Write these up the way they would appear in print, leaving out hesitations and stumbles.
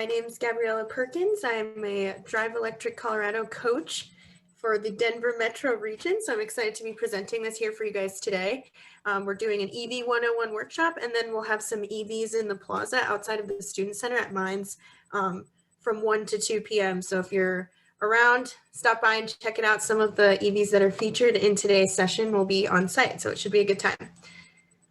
My name is Gabriella Perkins. I'm a Drive Electric Colorado coach for the Denver metro region. So I'm excited to be presenting this here for you guys today. We're doing an EV 101 workshop, and then we'll have some EVs in the plaza outside of the Student Center at Mines from 1 to 2 p.m. So if you're around, stop by and check it out. Some of the EVs that are featured in today's session will be on site, so it should be a good time.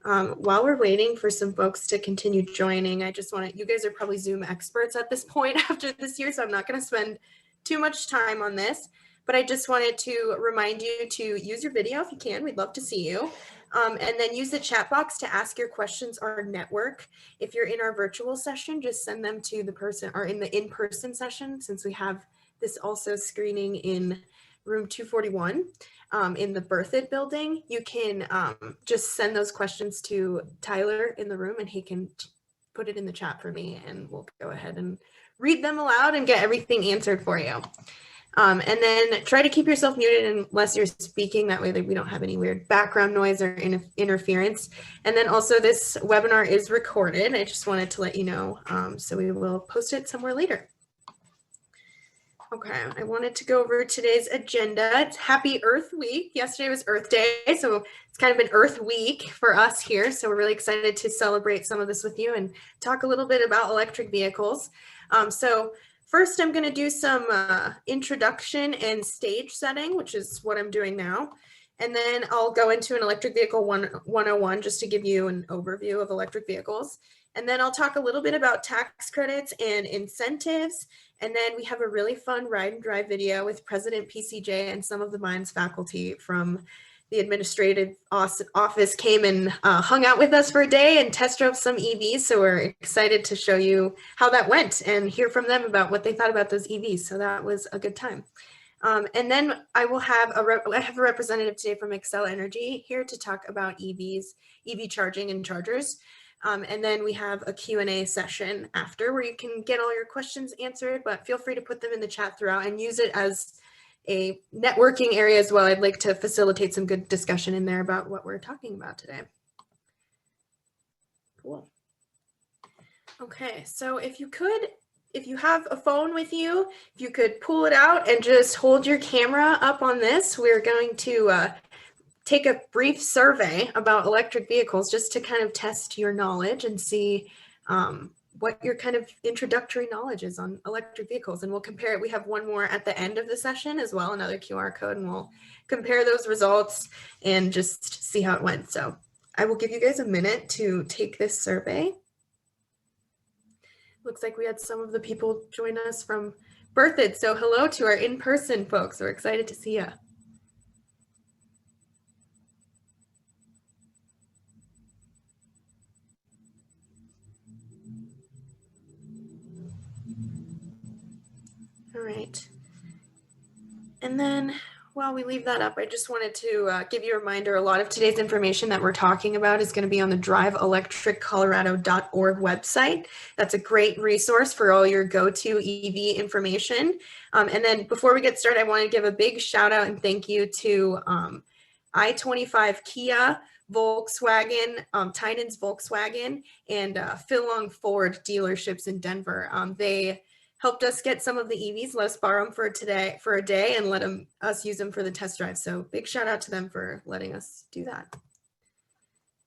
While we're waiting for some folks to continue joining, I just want to, you guys are probably Zoom experts at this point after this year, so I'm not going to spend too much time on this, but I just wanted to remind you to use your video if you can. We'd love to see you. And then use the chat box to ask your questions or network. If you're in our virtual session, just send them to the person, or in the in-person session, since we have this also screening in room 241. In the Berthoud building, you can just send those questions to Tyler in the room, and he can put it in the chat for me, and we'll go ahead and read them aloud and get everything answered for you. And then try to keep yourself muted unless you're speaking. That way we don't have any weird background noise or interference. And then also this webinar is recorded. I just wanted to let you know, so we will post it somewhere later. Okay, I wanted to go over today's agenda. It's Happy Earth Week. Yesterday was Earth Day, so it's kind of an Earth Week for us here. So we're really excited to celebrate some of this with you and talk a little bit about electric vehicles. So first, I'm going to do some introduction and stage setting, which is what I'm doing now. And then I'll go into an electric vehicle 101 just to give you an overview of electric vehicles. And then I'll talk a little bit about tax credits and incentives. And then we have a really fun ride and drive video with President PCJ and some of the Mines faculty from the administrative office came and hung out with us for a day and test drove some EVs. So we're excited to show you how that went and hear from them about what they thought about those EVs. So that was a good time. And then I will have I have a representative today from Xcel Energy here to talk about EVs, EV charging and chargers. And then we have a Q&A session after where you can get all your questions answered, but feel free to put them in the chat throughout and use it as a networking area as well. I'd like to facilitate some good discussion in there about what we're talking about today. Cool. Okay, so if you have a phone with you, if you could pull it out and just hold your camera up on this, we're going to take a brief survey about electric vehicles just to kind of test your knowledge and see what your kind of introductory knowledge is on electric vehicles. And we'll compare it. We have one more at the end of the session as well, another QR code, and we'll compare those results and just see how it went. So I will give you guys a minute to take this survey. Looks like we had some of the people join us from Berthoud. So hello to our in-person folks. We're excited to see you. All right. And then while we leave that up, I just wanted to give you a reminder, a lot of today's information that we're talking about is going to be on the driveelectriccolorado.org website. That's a great resource for all your go-to EV information. And then before we get started, I want to give a big shout out and thank you to I-25 Kia, Volkswagen, Tynan's Volkswagen, and Philong Ford dealerships in Denver. They helped us get some of the EVs, let us borrow them for a day and let us use them for the test drive. So big shout out to them for letting us do that.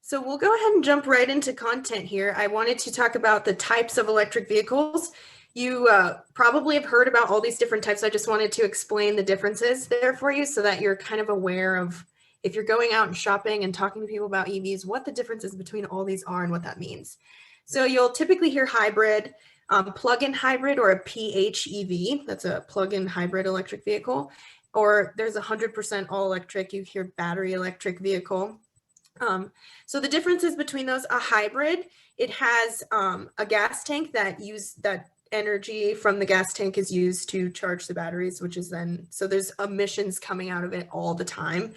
So we'll go ahead and jump right into content here. I wanted to talk about the types of electric vehicles. You probably have heard about all these different types. I just wanted to explain the differences there for you so that you're kind of aware of, if you're going out and shopping and talking to people about EVs, what the differences between all these are and what that means. So you'll typically hear hybrid, plug-in hybrid, or a PHEV. That's a plug-in hybrid electric vehicle. Or there's 100% all electric. You hear battery electric vehicle. So the differences between those: a hybrid, it has a gas tank that energy from the gas tank is used to charge the batteries, which is then, so there's emissions coming out of it all the time.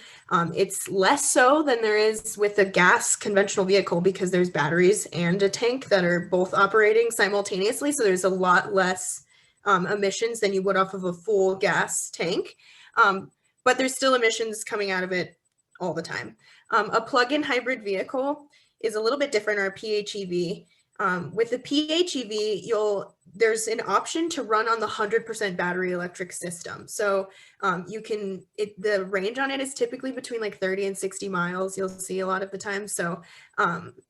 It's less so than there is with a gas conventional vehicle because there's batteries and a tank that are both operating simultaneously. So there's a lot less emissions than you would off of a full gas tank. But there's still emissions coming out of it all the time. A plug-in hybrid vehicle is a little bit different, or a PHEV. With the PHEV, there's an option to run on the 100% battery electric system. So the range on it is typically between like 30 and 60 miles, you'll see a lot of the time. So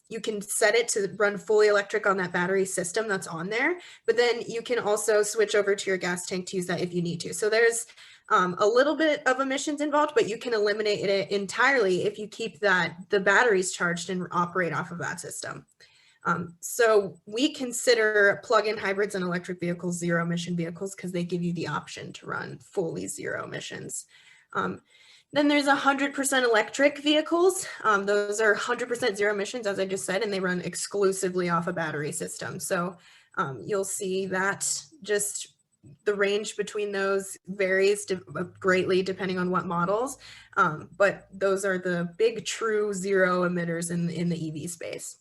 you can set it to run fully electric on that battery system that's on there, but then you can also switch over to your gas tank to use that if you need to. So there's a little bit of emissions involved, but you can eliminate it entirely if you keep the batteries charged and operate off of that system. So we consider plug-in hybrids and electric vehicles zero emission vehicles because they give you the option to run fully zero emissions. Then there's 100% electric vehicles. Those are 100% zero emissions, as I just said, and they run exclusively off a battery system. So you'll see that just the range between those varies greatly depending on what models, but those are the big true zero emitters in the EV space.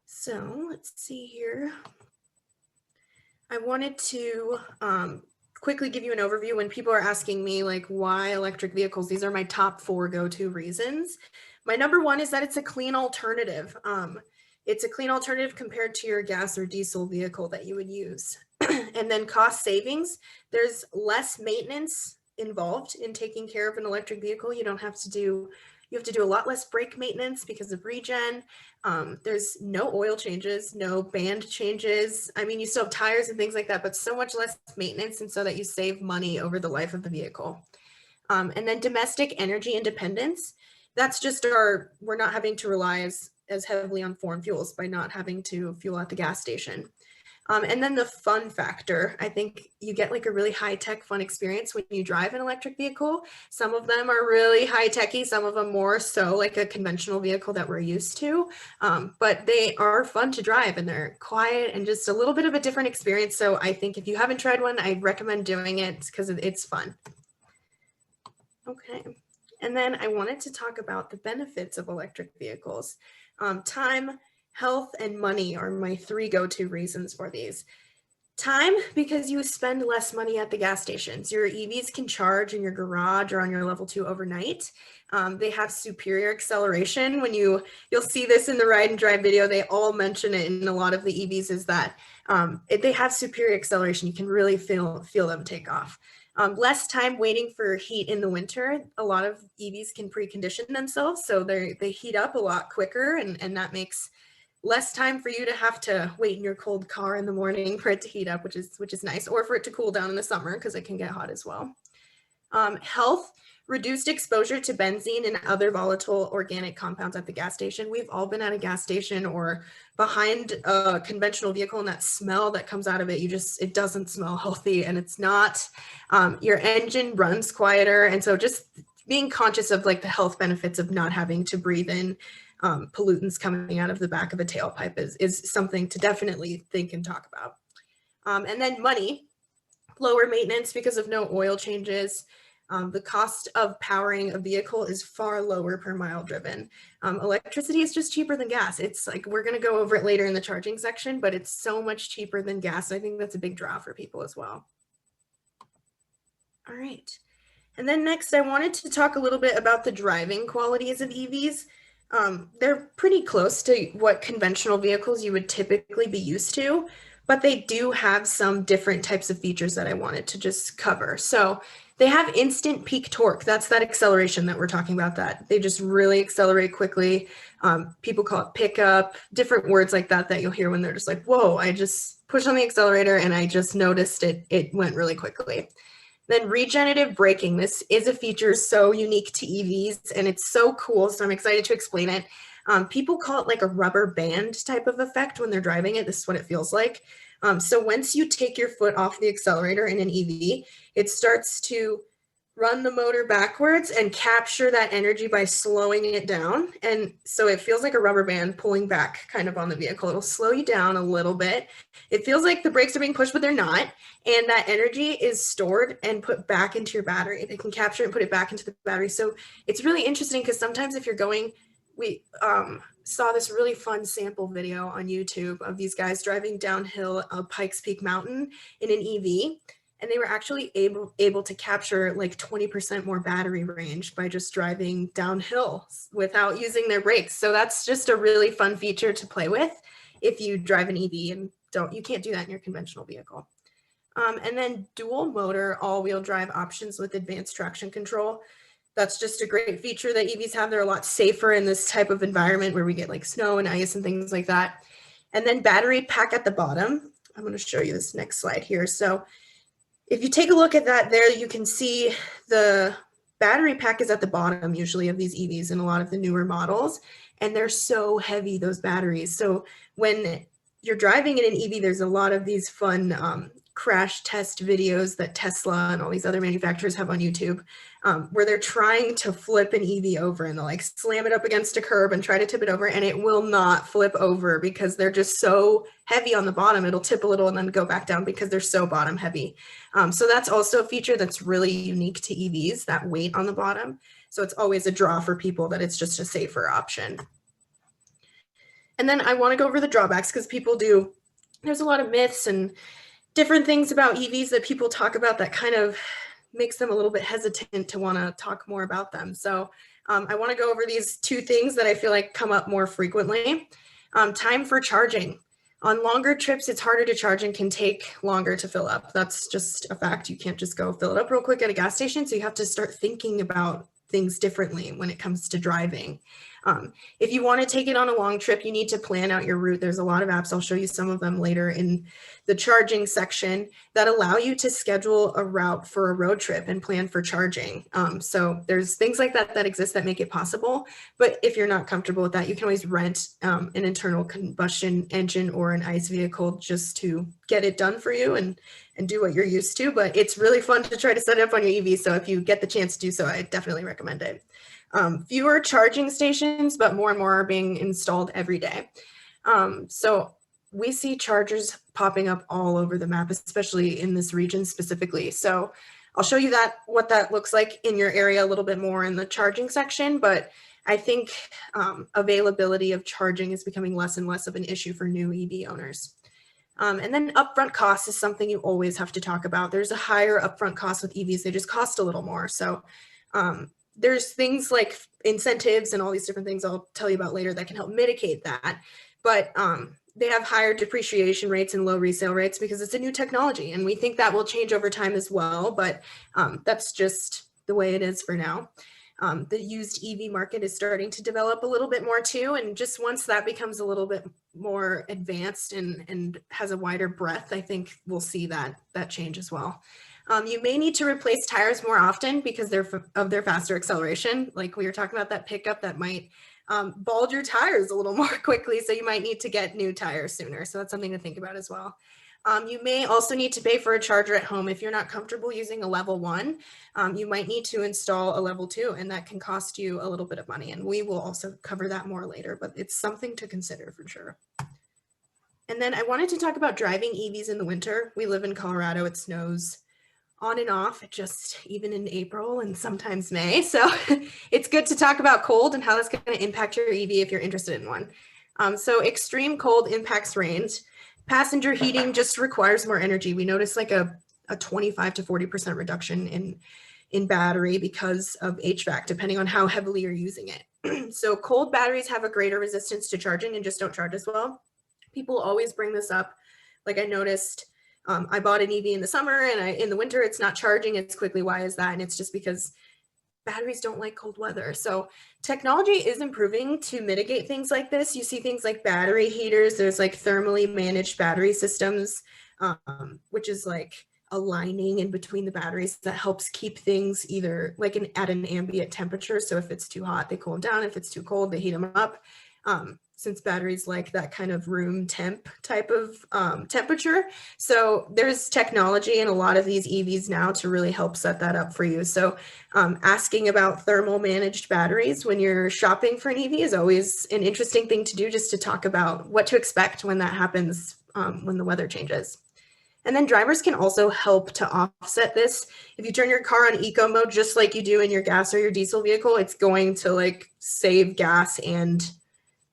So let's see here. I wanted to quickly give you an overview when people are asking me like why electric vehicles. These are my top 4 go-to reasons. My number 1 is that it's a clean alternative. It's a clean alternative compared to your gas or diesel vehicle that you would use. And then cost savings, there's less maintenance involved in taking care of an electric vehicle. You have to do a lot less brake maintenance because of regen. There's no oil changes, no band changes. I mean, you still have tires and things like that, but so much less maintenance, and so that you save money over the life of the vehicle. And then domestic energy independence. That's just we're not having to rely as heavily on foreign fuels by not having to fuel at the gas station. And then the fun factor, I think you get like a really high-tech fun experience when you drive an electric vehicle. Some of them are really high-techy, some of them more so like a conventional vehicle that we're used to, but they are fun to drive and they're quiet and just a little bit of a different experience. So I think if you haven't tried one, I recommend doing it because it's fun. Okay, and then I wanted to talk about the benefits of electric vehicles. Time, health, and money are my 3 go-to reasons for these. Time, because you spend less money at the gas stations. Your EVs can charge in your garage or on your level 2 overnight. They have superior acceleration. You'll see this in the ride and drive video, they all mention it in a lot of the EVs, is that they have superior acceleration. You can really feel them take off. Less time waiting for heat in the winter. A lot of EVs can precondition themselves, so they heat up a lot quicker, and that makes less time for you to have to wait in your cold car in the morning for it to heat up, which is nice, or for it to cool down in the summer because it can get hot as well. Health, reduced exposure to benzene and other volatile organic compounds at the gas station. We've all been at a gas station or behind a conventional vehicle, and that smell that comes out of it, it doesn't smell healthy, and it's not. Your engine runs quieter, and so just being conscious of like the health benefits of not having to breathe in pollutants coming out of the back of a tailpipe is something to definitely think and talk about. And then money, lower maintenance because of no oil changes. The cost of powering a vehicle is far lower per mile driven. Electricity is just cheaper than gas. It's like, we're going to go over it later in the charging section, but it's so much cheaper than gas. I think that's a big draw for people as well. All right. And then next, I wanted to talk a little bit about the driving qualities of EVs. They're pretty close to what conventional vehicles you would typically be used to, but they do have some different types of features that I wanted to just cover. So they have instant peak torque. That's that acceleration that we're talking about, that they just really accelerate quickly. People call it pickup, different words like that you'll hear when they're just like, whoa, I just pushed on the accelerator and I just noticed it went really quickly. Then regenerative braking. This is a feature so unique to EVs and it's so cool. So I'm excited to explain it. People call it like a rubber band type of effect when they're driving it. This is what it feels like. So once you take your foot off the accelerator in an EV, it starts to run the motor backwards and capture that energy by slowing it down. And so it feels like a rubber band pulling back kind of on the vehicle. It'll slow you down a little bit. It feels like the brakes are being pushed, but they're not. And that energy is stored and put back into your battery. They can capture it and put it back into the battery. So it's really interesting because sometimes if you're going, we saw this really fun sample video on YouTube of these guys driving downhill Pikes Peak Mountain in an EV. and they were actually able to capture like 20% more battery range by just driving downhill without using their brakes. So that's just a really fun feature to play with if you drive an EV and you can't do that in your conventional vehicle. And then dual motor all-wheel drive options with advanced traction control. That's just a great feature that EVs have. They're a lot safer in this type of environment where we get like snow and ice and things like that. And then battery pack at the bottom. I'm going to show you this next slide here. So if you take a look at that there, you can see the battery pack is at the bottom usually of these EVs in a lot of the newer models. And they're so heavy, those batteries. So when you're driving in an EV, there's a lot of these fun crash test videos that Tesla and all these other manufacturers have on YouTube, where they're trying to flip an EV over and they'll like slam it up against a curb and try to tip it over, and it will not flip over because they're just so heavy on the bottom. It'll tip a little and then go back down because they're so bottom heavy. So that's also a feature that's really unique to EVs, that weight on the bottom. So it's always a draw for people that it's just a safer option. And then I want to go over the drawbacks because there's a lot of myths and different things about EVs that people talk about that kind of makes them a little bit hesitant to want to talk more about them. So I want to go over these two things that I feel like come up more frequently. Time for charging. On longer trips, it's harder to charge and can take longer to fill up. That's just a fact. You can't just go fill it up real quick at a gas station. So you have to start thinking about things differently when it comes to driving. If you want to take it on a long trip, you need to plan out your route. There's a lot of apps. I'll show you some of them later in the charging section that allow you to schedule a route for a road trip and plan for charging. So there's things like that that exist that make it possible. But if you're not comfortable with that, you can always rent an internal combustion engine or an ICE vehicle just to get it done for you and do what you're used to. But it's really fun to try to set it up on your EV. So if you get the chance to do so, I definitely recommend it. Fewer charging stations, but more and more are being installed every day. So we see chargers popping up all over the map, especially in this region specifically. So I'll show you what that looks like in your area a little bit more in the charging section, but I think availability of charging is becoming less and less of an issue for new EV owners. And then upfront costs is something you always have to talk about. There's a higher upfront cost with EVs. They just cost a little more. So there's things like incentives and all these different things I'll tell you about later that can help mitigate that. But they have higher depreciation rates and low resale rates because it's a new technology. And we think that will change over time as well. But that's just the way it is for now. The used EV market is starting to develop a little bit more too. And just once that becomes a little bit more advanced and has a wider breadth, I think we'll see that change as well. You may need to replace tires more often because of their faster acceleration. Like we were talking about, that pickup that might bulge your tires a little more quickly. So you might need to get new tires sooner. So that's something to think about as well. You may also need to pay for a charger at home. If you're not comfortable using a level 1, you might need to install a level 2, and that can cost you a little bit of money. And we will also cover that more later, but it's something to consider for sure. And then I wanted to talk about driving EVs in the winter. We live in Colorado, it snows on and off, just even in April and sometimes May. So it's good to talk about cold and how that's going to impact your EV if you're interested in one. So extreme cold impacts range. Passenger heating just requires more energy. We notice like a 25 to 40% reduction in battery because of HVAC, depending on how heavily you're using it. So cold batteries have a greater resistance to charging and just don't charge as well. People always bring this up. Like I noticed, I bought an EV in the summer and in the winter, it's not charging as quickly. Why is that? And it's just because batteries don't like cold weather. So technology is improving to mitigate things like this. You see things like battery heaters. There's like thermally managed battery systems, which is like a lining in between the batteries that helps keep things either like at an ambient temperature. So if it's too hot, they cool them down. If it's too cold, they heat them up. Since batteries like that kind of room temp type of temperature. So there's technology in a lot of these EVs now to really help set that up for you. So asking about thermal managed batteries when you're shopping for an EV is always an interesting thing to do, just to talk about what to expect when that happens, when the weather changes. And then drivers can also help to offset this. If you turn your car on eco mode, just like you do in your gas or your diesel vehicle, it's going to like save gas and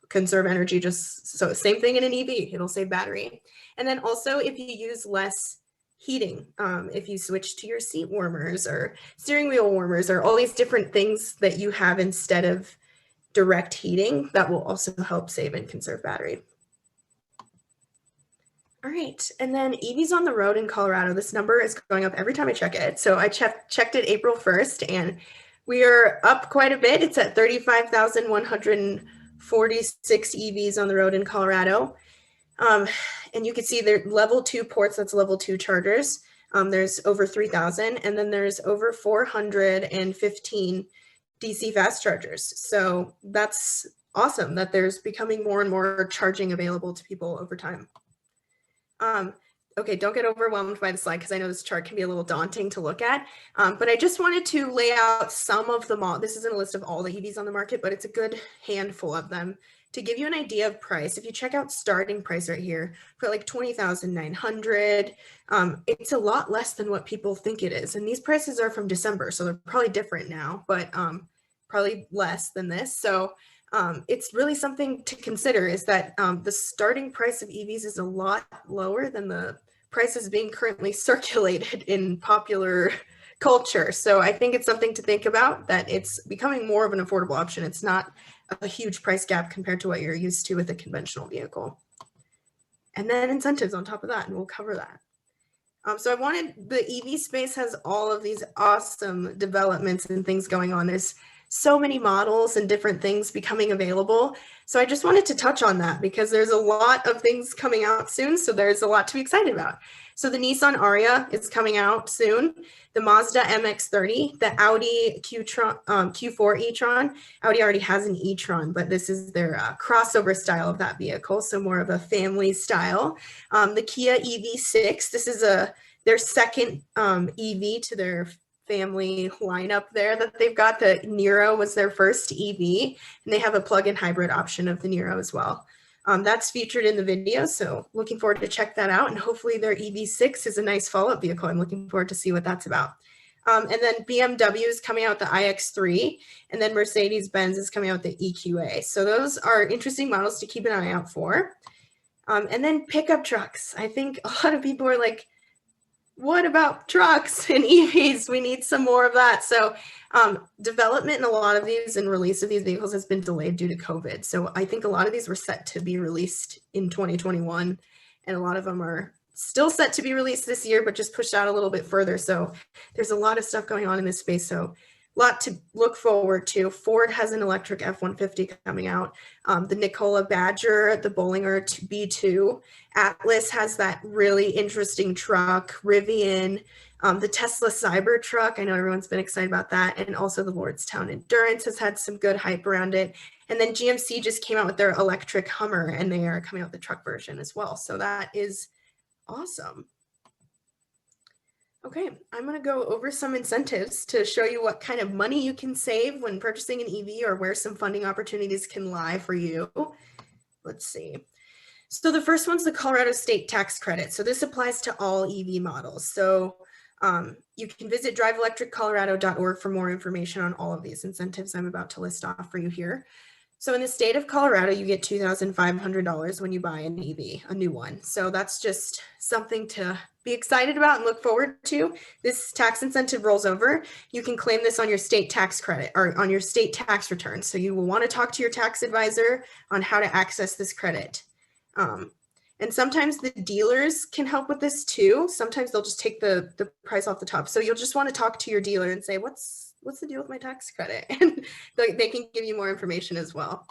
conserve energy. Just so same thing in an EV, it'll save battery. And then also if you use less heating. If you switch to your seat warmers or steering wheel warmers or all these different things that you have instead of direct heating, that will also help save and conserve battery. All right, and then EVs on the road in Colorado, this number is going up every time I check it. So I checked it April 1st, and we are up quite a bit. It's at 35,146 EVs on the road in Colorado. And you can see there level 2 ports, that's level 2 chargers. There's over 3,000, and then there's over 415 DC fast chargers. So that's awesome that there's becoming more and more charging available to people over time. Okay, don't get overwhelmed by the slide because I know this chart can be a little daunting to look at, but I just wanted to lay out some of the models. This isn't a list of all the EVs on the market, but it's a good handful of them to give you an idea of price. If you check out starting price right here for like 20,900, it's a lot less than what people think it is. And these prices are from December, so they're probably different now, but probably less than this. So it's really something to consider is that the starting price of EVs is a lot lower than the prices being currently circulated in popular culture. So I think it's something to think about, that it's becoming more of an affordable option. It's not a huge price gap compared to what you're used to with a conventional vehicle. And then incentives on top of that, and we'll cover that. So I wanted, the EV space has all of these awesome developments and things going on. There's so many models and different things becoming available. So I just wanted to touch on that because there's a lot of things coming out soon. So there's a lot to be excited about. So the Nissan Ariya is coming out soon. The Mazda MX-30, the Audi Q4 e-tron. Audi already has an e-tron, but this is their crossover style of that vehicle. So more of a family style. The Kia EV6, this is their second EV to their family lineup there that they've got. The Niro was their first EV, and they have a plug-in hybrid option of the Niro as well. That's featured in the video, so looking forward to check that out, and hopefully their EV6 is a nice follow-up vehicle. I'm looking forward to see what that's about. And then BMW is coming out with the iX3, and then Mercedes-Benz is coming out with the EQA. So those are interesting models to keep an eye out for. And then pickup trucks. I think a lot of people are like, what about trucks and EVs? We need some more of that. So development in a lot of these and release of these vehicles has been delayed due to COVID. So I think a lot of these were set to be released in 2021, and a lot of them are still set to be released this year, but just pushed out a little bit further. So there's a lot of stuff going on in this space. So a lot to look forward to. Ford has an electric F-150 coming out. The Nikola Badger, the Bollinger B2. Atlas has that really interesting truck. Rivian, the Tesla Cybertruck. I know everyone's been excited about that. And also the Lordstown Endurance has had some good hype around it. And then GMC just came out with their electric Hummer, and they are coming out with the truck version as well. So that is awesome. Okay, I'm going to go over some incentives to show you what kind of money you can save when purchasing an EV, or where some funding opportunities can lie for you. Let's see. So the first one's the Colorado State Tax Credit. So this applies to all EV models. So you can visit driveelectriccolorado.org for more information on all of these incentives I'm about to list off for you here. So in the state of Colorado, you get $2,500 when you buy an EV, a new one. So that's just something to be excited about and look forward to. This tax incentive rolls over. You can claim this on your state tax credit, or on your state tax return. So you will want to talk to your tax advisor on how to access this credit. And sometimes the dealers can help with this too. Sometimes they'll just take the price off the top. So you'll just want to talk to your dealer and say, what's the deal with my tax credit? And they can give you more information as well.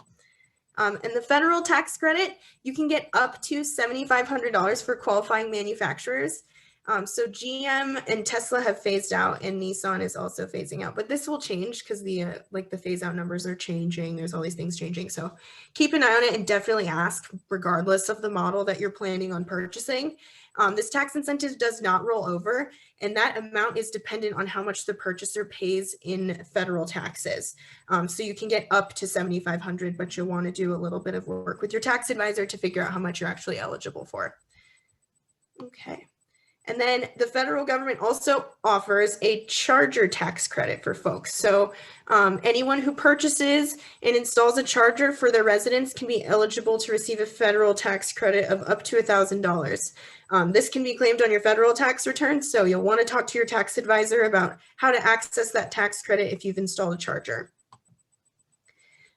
And the federal tax credit, you can get up to $7,500 for qualifying manufacturers. So GM and Tesla have phased out, and Nissan is also phasing out, but this will change because the phase out numbers are changing. There's all these things changing. So keep an eye on it and definitely ask regardless of the model that you're planning on purchasing. This tax incentive does not roll over, and that amount is dependent on how much the purchaser pays in federal taxes. So you can get up to $7,500, but you'll want to do a little bit of work with your tax advisor to figure out how much you're actually eligible for. Okay. And then the federal government also offers a charger tax credit for folks. So anyone who purchases and installs a charger for their residence can be eligible to receive a federal tax credit of up to $1,000. This can be claimed on your federal tax return, so you'll want to talk to your tax advisor about how to access that tax credit if you've installed a charger.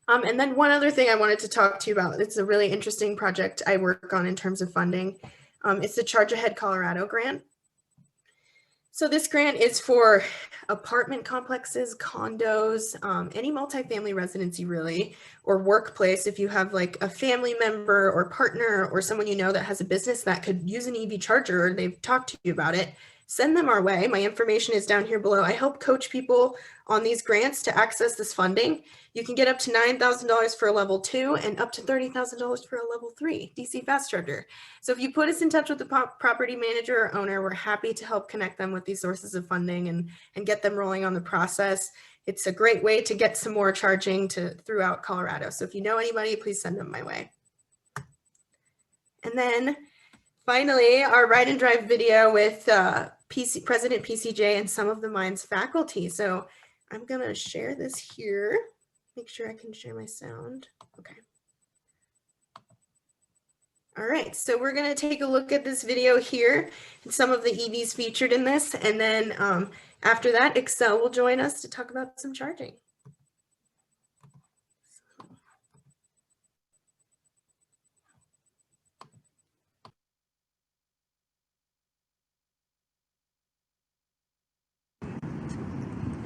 And then one other thing I wanted to talk to you about, it's a really interesting project I work on in terms of funding. It's the Charge Ahead Colorado grant. So this grant is for apartment complexes, condos, any multifamily residency really, or workplace. If you have like a family member or partner or someone you know that has a business that could use an EV charger, or they've talked to you about it, send them our way. My information is down here below. I help coach people on these grants to access this funding. You can get up to $9,000 for a level 2 and up to $30,000 for a level 3 DC fast charger. So if you put us in touch with the property manager or owner, we're happy to help connect them with these sources of funding and get them rolling on the process. It's a great way to get some more charging throughout Colorado. So if you know anybody, please send them my way. And then finally, our ride and drive video with President PCJ and some of the Minds faculty. So I'm gonna share this here. Make sure I can share my sound. Okay. All right, so we're gonna take a look at this video here and some of the EVs featured in this. And then after that, Excel will join us to talk about some charging.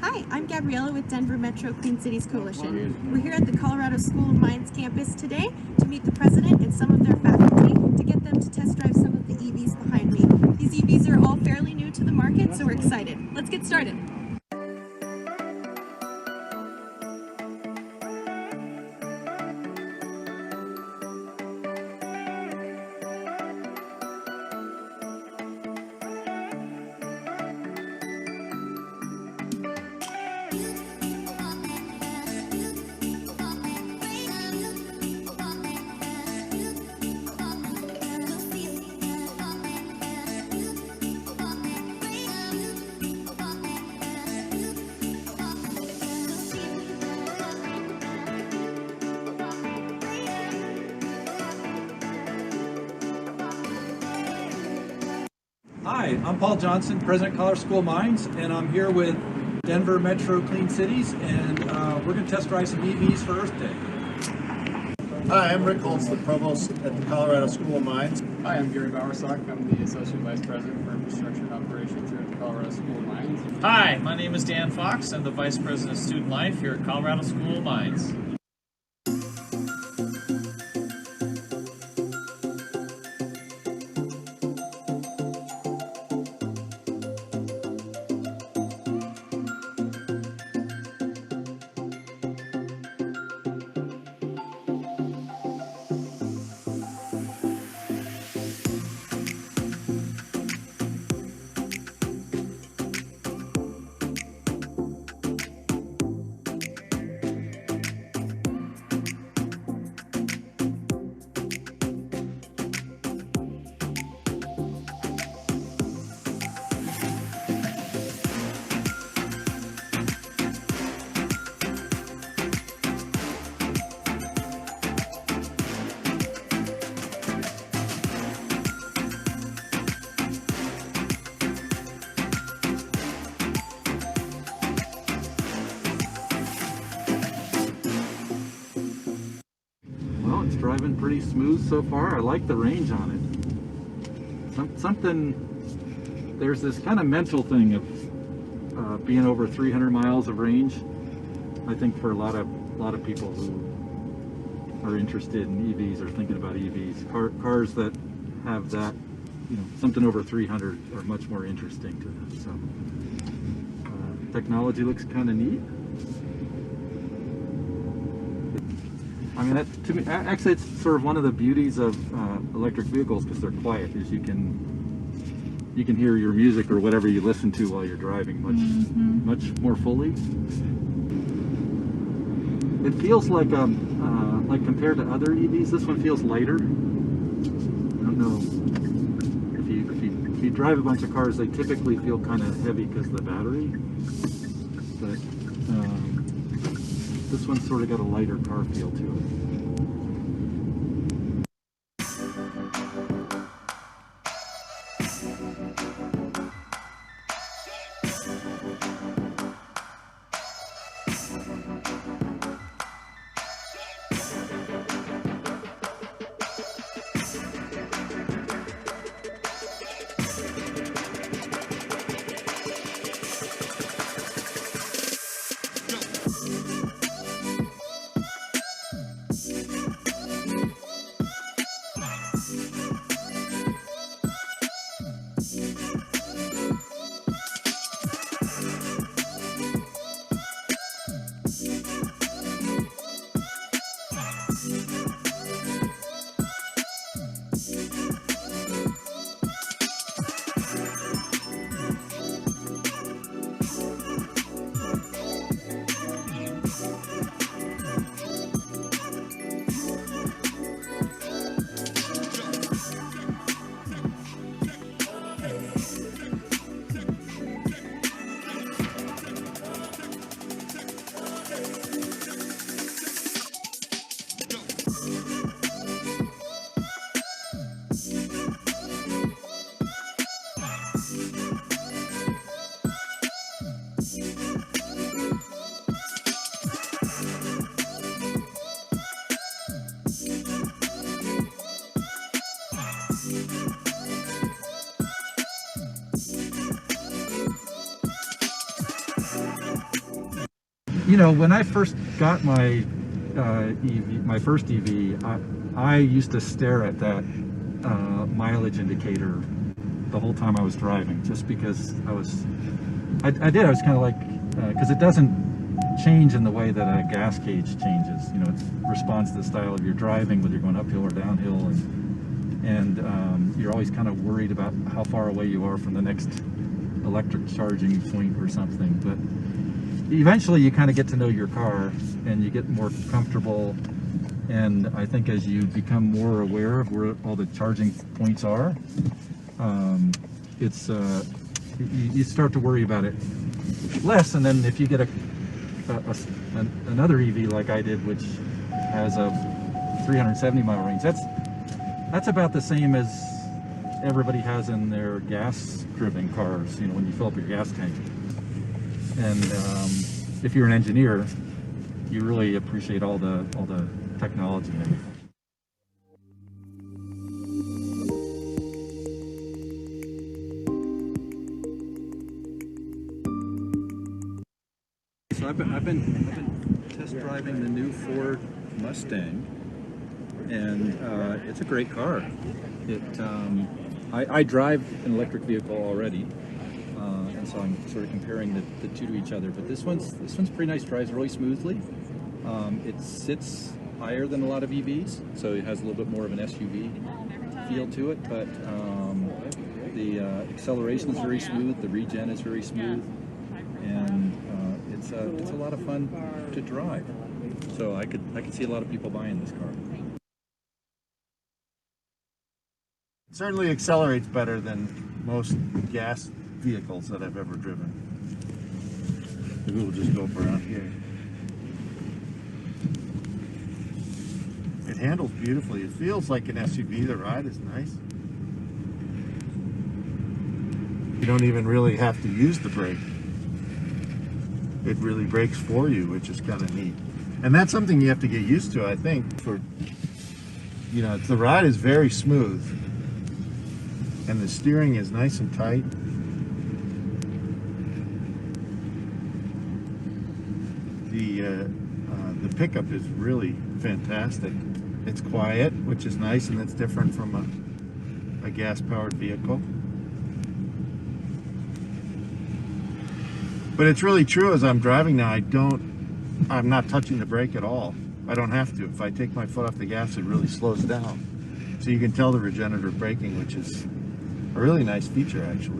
Hi, I'm Gabriella with Denver Metro Clean Cities Coalition. We're here at the Colorado School of Mines campus today to meet the president and some of their faculty to get them to test drive some of the EVs behind me. These EVs are all fairly new to the market, so we're excited. Let's get started. Hi, I'm Paul Johnson, President of Colorado School of Mines, and I'm here with Denver Metro Clean Cities, and we're going to test drive some EVs for Earth Day. Hi, I'm Rick Holtz, the Provost at the Colorado School of Mines. Hi, I'm Gary Bowersock. I'm the Associate Vice President for Infrastructure and Operations here at the Colorado School of Mines. Hi, my name is Dan Fox. I'm the Vice President of Student Life here at Colorado School of Mines. It's driving pretty smooth so far. I like the range on it. There's this kind of mental thing of being over 300 miles of range. I think for a lot of people who are interested in EVs or thinking about EVs, cars that have that, something over 300 are much more interesting to them. So technology looks kind of neat. I mean, to me, actually, it's sort of one of the beauties of electric vehicles, because they're quiet, is you can hear your music or whatever you listen to while you're driving much more fully. It feels like compared to other EVs, this one feels lighter. I don't know if you drive a bunch of cars, they typically feel kind of heavy because of the battery. But this one's sort of got a lighter car feel to it. You know, when I first got my EV, my first EV, I used to stare at that mileage indicator the whole time I was driving, just because I was kind of like, because it doesn't change in the way that a gas gauge changes. You know, it responds to the style of your driving, whether you're going uphill or downhill, and you're always kind of worried about how far away you are from the next electric charging point or something. But eventually you kind of get to know your car and you get more comfortable, and I think as you become more aware of where all the charging points are, you start to worry about it less. And then if you get another EV like I did, which has a 370-mile range, that's about the same as everybody has in their gas-driven cars, you know, when you fill up your gas tank. And if you're an engineer, you really appreciate all the technology in it. So I've been test driving the new Ford Mustang, and it's a great car. I drive an electric vehicle already. And so I'm sort of comparing the two to each other. But this one's pretty nice. Drives really smoothly. It sits higher than a lot of EVs, so it has a little bit more of an SUV feel to it. But the acceleration is very smooth. The regen is very smooth, and it's a lot of fun to drive. So I could see a lot of people buying this car. It certainly accelerates better than most gas vehicles that I've ever driven. Maybe we'll just go up around here. It handles beautifully. It feels like an SUV. The ride is nice. You don't even really have to use the brake. It really brakes for you, which is kind of neat. And that's something you have to get used to, I think. You know, the ride is very smooth, and the steering is nice and tight. The pickup is really fantastic. It's quiet, which is nice, and that's different from a gas-powered vehicle. But it's really true, as I'm driving now, I'm not touching the brake at all. I don't have to. If I take my foot off the gas, it really slows down. So you can tell the regenerative braking, which is a really nice feature, actually.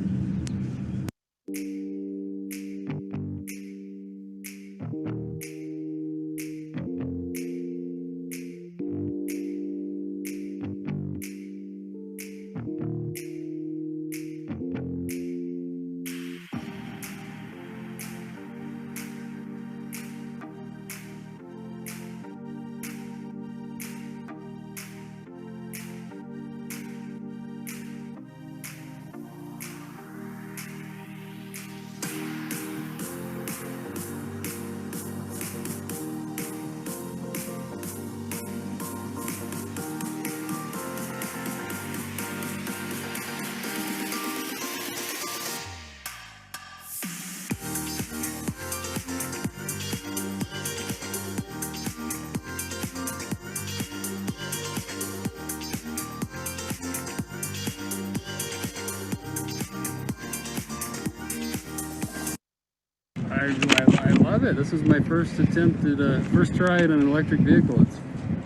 I love it. This is my first attempt at first try at an electric vehicle. It's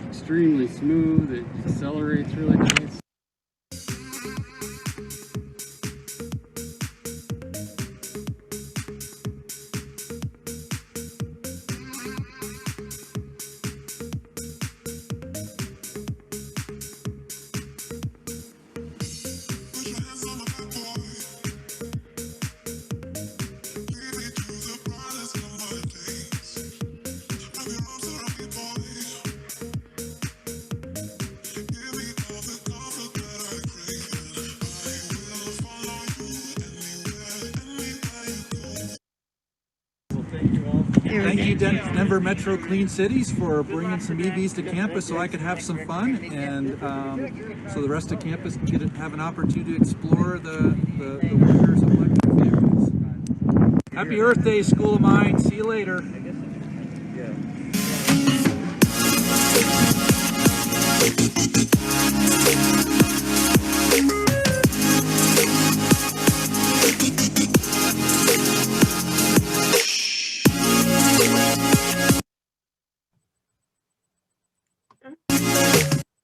extremely smooth. It accelerates really nice. Thank you, Denver Metro Clean Cities, for bringing some EVs to campus so I could have some fun, and so the rest of campus can have an opportunity to explore the wonders of electric vehicles. Happy Earth Day, School of Mines. See you later.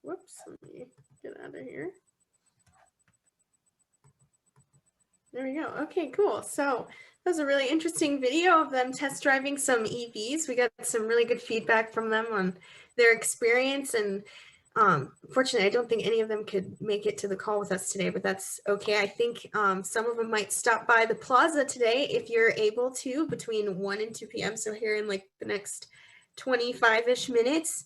Whoops, let me get out of here. There we go. Okay, cool. So that was a really interesting video of them test driving some EVs. We got some really good feedback from them on their experience, and fortunately, I don't think any of them could make it to the call with us today, but that's okay. I think some of them might stop by the plaza today if you're able to, between 1 and 2 p.m. So here in like the next 25-ish minutes,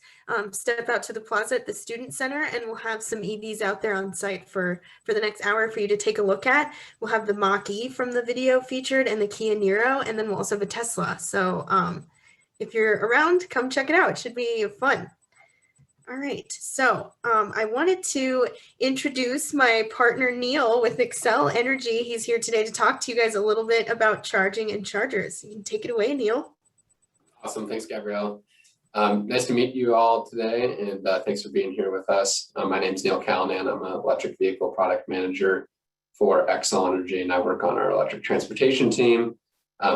step out to the plaza at the Student Center, and we'll have some EVs out there on site for the next hour for you to take a look at. We'll have the Mach-E from the video featured and the Kia Niro, and then we'll also have a Tesla. So if you're around, come check it out. It should be fun. All right, so I wanted to introduce my partner Neil with Xcel Energy. He's here today to talk to you guys a little bit about charging and chargers. You can take it away, Neil. Awesome. Thanks, Gabrielle. Nice to meet you all today, and thanks for being here with us. My name is Neil Callanan. I'm an electric vehicle product manager for Xcel Energy, and I work on our electric transportation team.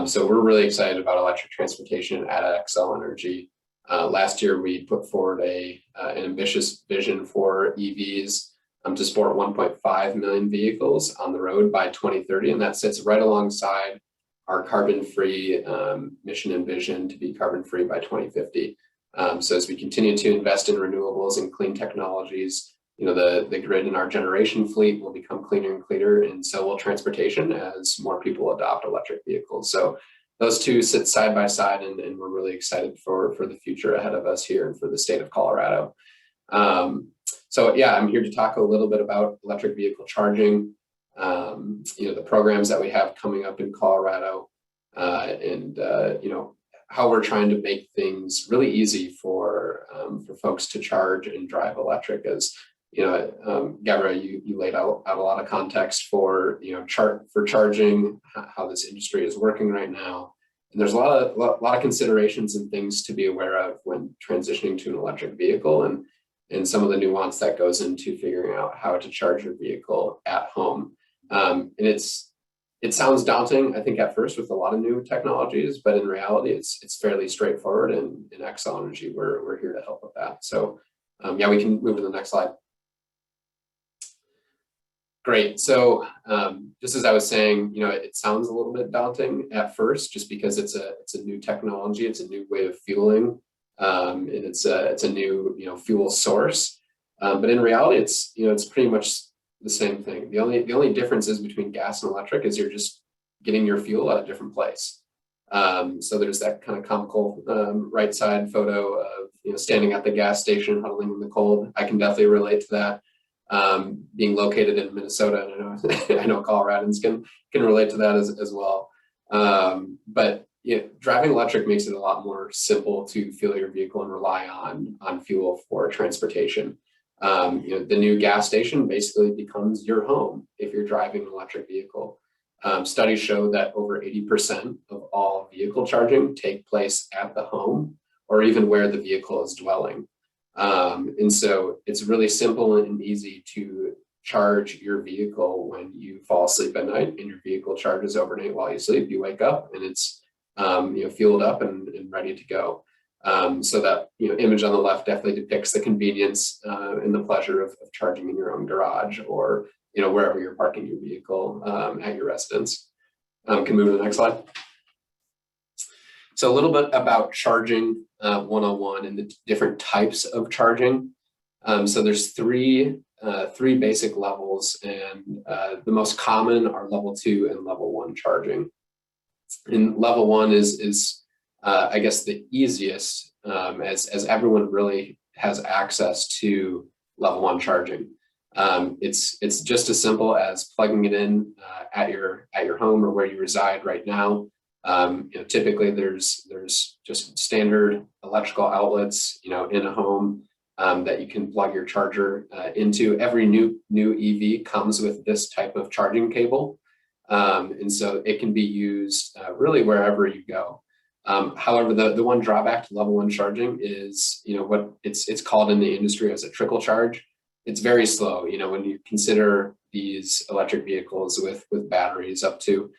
So we're really excited about electric transportation at Xcel Energy. Last year, we put forward an ambitious vision for EVs to support 1.5 million vehicles on the road by 2030, and that sits right alongside our carbon-free mission and vision to be carbon-free by 2050. So as we continue to invest in renewables and clean technologies, you know, the grid in our generation fleet will become cleaner and cleaner, and so will transportation as more people adopt electric vehicles. So those two sit side by side, and we're really excited for the future ahead of us here and for the state of Colorado. So yeah, I'm here to talk a little bit about electric vehicle charging. You know, the programs that we have coming up in Colorado, and you know, how we're trying to make things really easy for folks to charge and drive electric. As you know, Gabrielle, you laid out a lot of context for, you know, charging, how this industry is working right now, and there's a lot of considerations and things to be aware of when transitioning to an electric vehicle, and some of the nuance that goes into figuring out how to charge your vehicle at home. And it sounds daunting, I think, at first with a lot of new technologies, but in reality, it's fairly straightforward. And in Xcel Energy, we're here to help with that. So yeah, we can move to the next slide. Great. So just as I was saying, you know, it sounds a little bit daunting at first, just because it's a new technology, it's a new way of fueling, and it's a new, you know, fuel source. But in reality, it's pretty much the same thing. The only differences between gas and electric is you're just getting your fuel at a different place. So there's that kind of comical right side photo of, you know, standing at the gas station, huddling in the cold. I can definitely relate to that. Being located in Minnesota, and I know Coloradans can relate to that as well. But you know, driving electric makes it a lot more simple to fuel your vehicle and rely on fuel for transportation. You know, the new gas station basically becomes your home if you're driving an electric vehicle. Studies show that over 80% of all vehicle charging take place at the home or even where the vehicle is dwelling. And so it's really simple and easy to charge your vehicle when you fall asleep at night, and your vehicle charges overnight while you sleep. You wake up and it's fueled up and ready to go. So that image on the left definitely depicts the convenience and the pleasure of charging in your own garage or wherever you're parking your vehicle at your residence. Can move to the next slide. So a little bit about charging 101 and the different types of charging. So there's three basic levels, and the most common are level 2 and level 1 charging. And level 1 is I guess the easiest, as everyone really has access to level 1 charging. It's just as simple as plugging it in at your home or where you reside right now. Typically there's just standard electrical outlets, in a home that you can plug your charger into. Every new EV comes with this type of charging cable. And so it can be used really wherever you go. However, the one drawback to level 1 charging is, what it's called in the industry as a trickle charge. It's very slow. When you consider these electric vehicles with batteries up to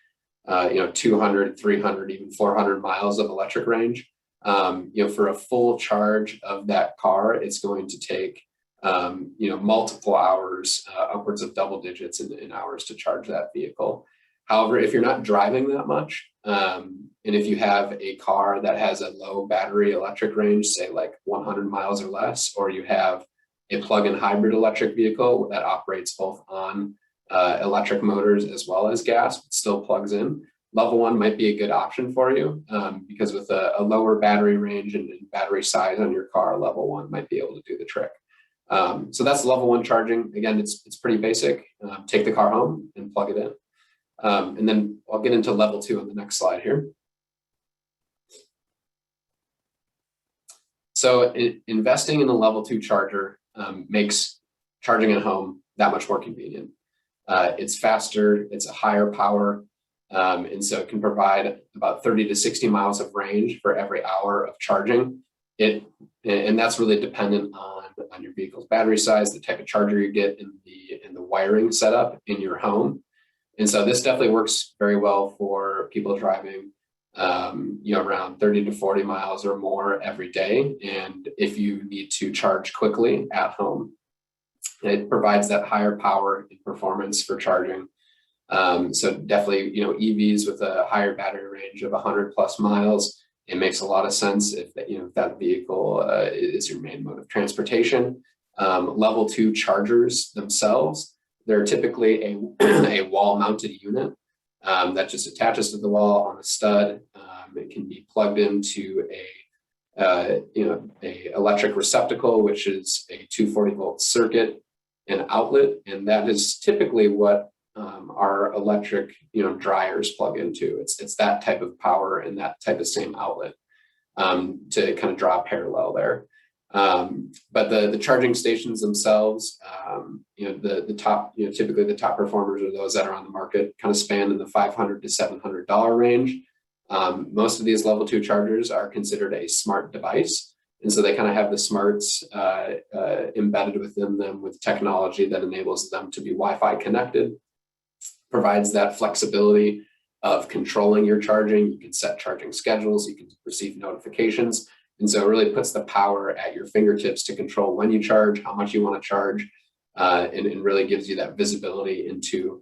200, 300, even 400 miles of electric range, for a full charge of that car, it's going to take multiple hours, upwards of double digits in hours to charge that vehicle. However, if you're not driving that much, and if you have a car that has a low battery electric range, say like 100 miles or less, or you have a plug-in hybrid electric vehicle that operates both on electric motors as well as gas, but still plugs in, level 1 might be a good option for you, because with a lower battery range and battery size on your car, level 1 might be able to do the trick. So that's level 1 charging. Again, it's pretty basic. Take the car home and plug it in. And then I'll get into level 2 on the next slide here. So investing in a level 2 charger makes charging at home that much more convenient. It's faster, it's a higher power, and so it can provide about 30 to 60 miles of range for every hour of charging. And that's really dependent on your vehicle's battery size, the type of charger you get, in the wiring setup in your home. And so this definitely works very well for people driving around 30 to 40 miles or more every day. And if you need to charge quickly at home, it provides that higher power and performance for charging. So definitely, EVs with a higher battery range of 100 plus miles, it makes a lot of sense if that vehicle is your main mode of transportation. Level 2 chargers themselves, they're typically a wall-mounted unit that just attaches to the wall on a stud. It can be plugged into a electric receptacle, which is a 240 volt circuit and outlet, and that is typically what our electric dryers plug into. It's that type of power and that type of same outlet to kind of draw a parallel there. But the charging stations themselves, the top, typically the top performers are those that are on the market, kind of span in the $500 to $700 range. Most of these level 2 chargers are considered a smart device. And so they kind of have the smarts embedded within them with technology that enables them to be Wi-Fi connected, provides that flexibility of controlling your charging. You can set charging schedules, you can receive notifications. And so it really puts the power at your fingertips to control when you charge, how much you want to charge, and really gives you that visibility into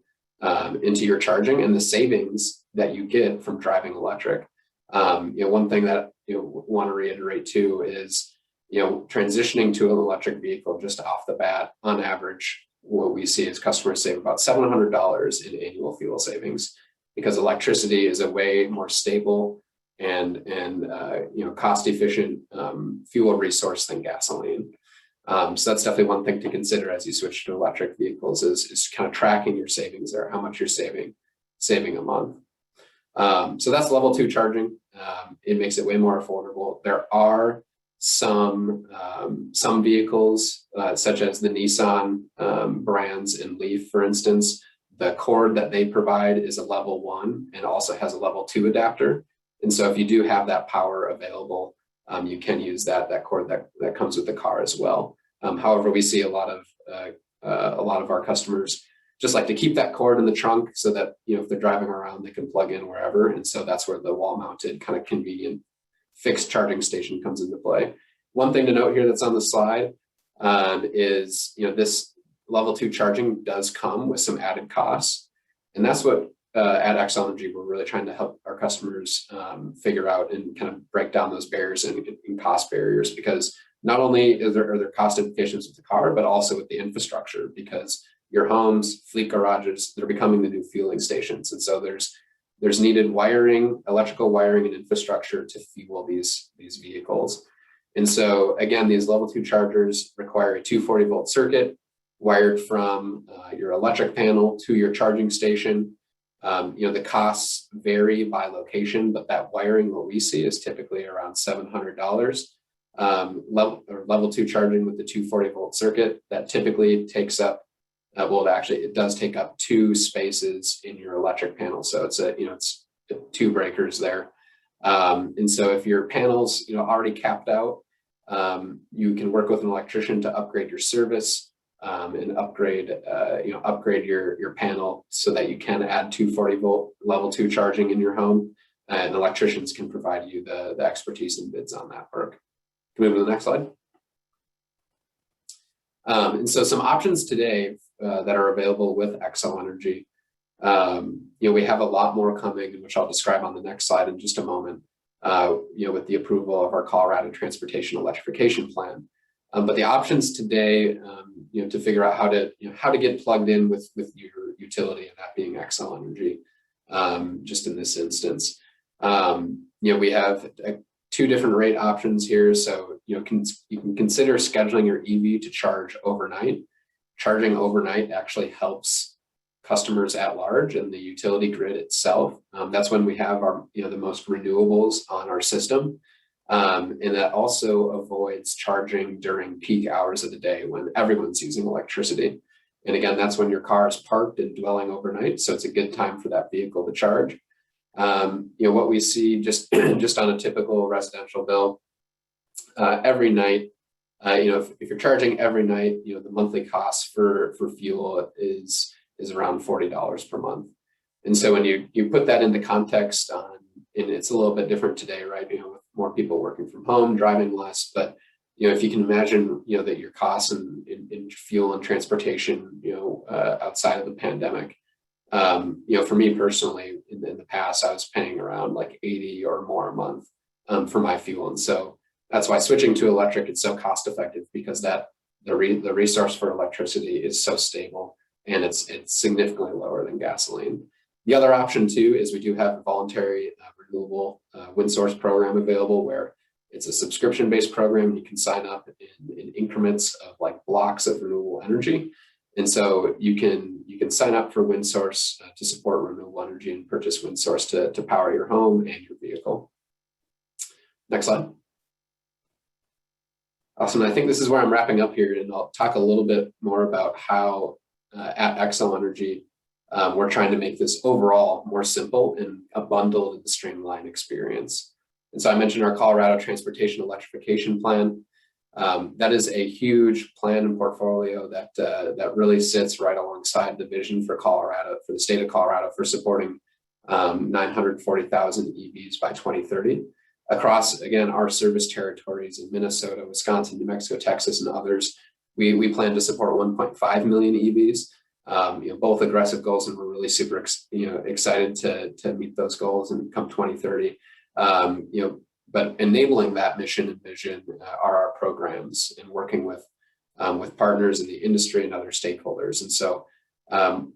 your charging and the savings that you get from driving electric. One thing that want to reiterate too is transitioning to an electric vehicle just off the bat, on average, what we see is customers save about $700 in annual fuel savings, because electricity is a way more stable and cost efficient fuel resource than gasoline. So that's definitely one thing to consider as you switch to electric vehicles is kind of tracking your savings there, how much you're saving a month. So that's level 2 charging. It makes it way more affordable. There are some vehicles, such as the Nissan brands and Leaf, for instance. The cord that they provide is a level 1 and also has a level 2 adapter. And so if you do have that power available, you can use that cord that comes with the car as well. However, we see a lot of our customers just like to keep that cord in the trunk so that, you know, if they're driving around, they can plug in wherever. And so that's where the wall mounted kind of convenient fixed charging station comes into play. One thing to note here that's on the slide is, you know, this level 2 charging does come with some added costs. And that's what at Xcel Energy, we're really trying to help our customers figure out and kind of break down those barriers and cost barriers, because not only are there cost implications with the car, but also with the infrastructure, because your homes, fleet garages, they're becoming the new fueling stations. And so there's needed wiring, electrical wiring and infrastructure to fuel these vehicles. And so again, these level 2 chargers require a 240 volt circuit wired from your electric panel to your charging station. You know, the costs vary by location, but that wiring, what we see, is typically around $700. Level 2 charging with the 240 volt circuit, that typically takes up, well, actually, it does take up 2 spaces in your electric panel. So it's it's 2 breakers there. And so if your panel's, already capped out, you can work with an electrician to upgrade your service. And upgrade your panel so that you can add 240 volt level 2 charging in your home, and electricians can provide you the expertise and bids on that work. Can we move to the next slide? And so some options today that are available with Xcel Energy. We have a lot more coming, which I'll describe on the next slide in just a moment. With the approval of our Colorado Transportation Electrification Plan. But the options today, to figure out how to get plugged in with your utility, and that being Xcel Energy, just in this instance, we have 2 different rate options here. So you can consider scheduling your EV to charge overnight. Charging overnight actually helps customers at large and the utility grid itself. That's when we have our the most renewables on our system. And that also avoids charging during peak hours of the day when everyone's using electricity. And again, that's when your car is parked and dwelling overnight. So it's a good time for that vehicle to charge. What we see just on a typical residential bill, every night, if you're charging every night, the monthly cost for fuel is around $40 per month. And so when you put that into context and it's a little bit different today, right? With more people working from home, driving less, but if you can imagine, that your costs in fuel and transportation, outside of the pandemic, for me personally, in the past, I was paying around like $80 or more a month for my fuel, and so that's why switching to electric is so cost effective, because the resource for electricity is so stable and it's significantly lower than gasoline. The other option too is we do have a voluntary renewable wind source program available, where it's a subscription-based program. You can sign up in increments of like blocks of renewable energy, and so you can sign up for wind source to support renewable energy and purchase wind source to power your home and your vehicle. Next slide. Awesome. I think this is where I'm wrapping up here, and I'll talk a little bit more about how at Xcel Energy, we're trying to make this overall more simple and a bundled and streamlined experience. And so I mentioned our Colorado Transportation Electrification Plan. That is a huge plan and portfolio that really sits right alongside the vision for Colorado, for the state of Colorado, for supporting 940,000 EVs by 2030 across, again, our service territories in Minnesota, Wisconsin, New Mexico, Texas, and others. We plan to support 1.5 million EVs. Both aggressive goals, and we're really super excited to meet those goals and come 2030. But enabling that mission and vision are our programs, and working with partners in the industry and other stakeholders. And so